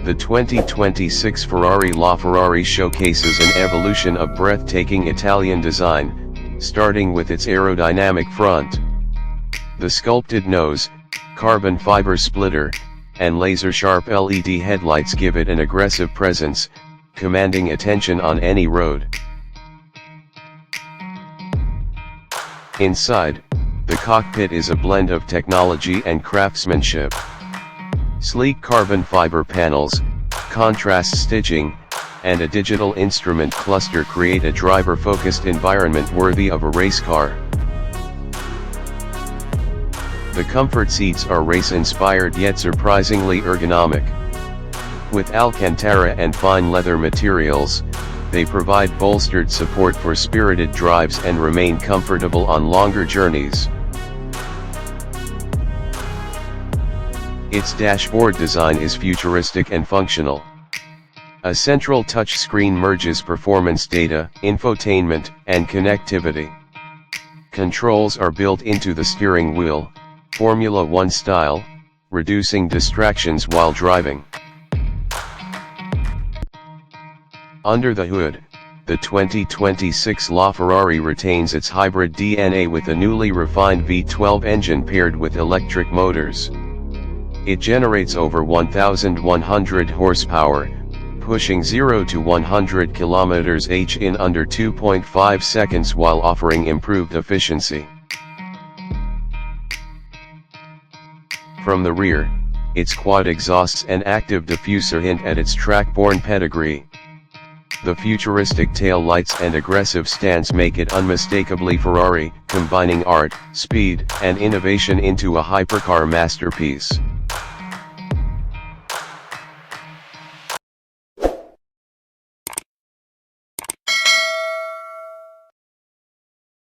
The 2026 Ferrari LaFerrari showcases an evolution of breathtaking Italian design, starting with its aerodynamic front. The sculpted nose, carbon fiber splitter, and laser-sharp LED headlights give it an aggressive presence, commanding attention on any road. Inside, the cockpit is a blend of technology and craftsmanship. Sleek carbon fiber panels, contrast stitching, and a digital instrument cluster create a driver-focused environment worthy of a race car. The comfort seats are race-inspired yet surprisingly ergonomic. With Alcantara and fine leather materials, they provide bolstered support for spirited drives and remain comfortable on longer journeys. Its dashboard design is futuristic and functional. A central touchscreen merges performance data, infotainment, and connectivity. Controls are built into the steering wheel, Formula One style, reducing distractions while driving. Under the hood, the 2026 LaFerrari retains its hybrid DNA with a newly refined V12 engine paired with electric motors. It generates over 1,100 horsepower, pushing 0 to 100 km/h in under 2.5 seconds while offering improved efficiency. From the rear, its quad exhausts and active diffuser hint at its track-borne pedigree. The futuristic tail lights and aggressive stance make it unmistakably Ferrari, combining art, speed, and innovation into a hypercar masterpiece.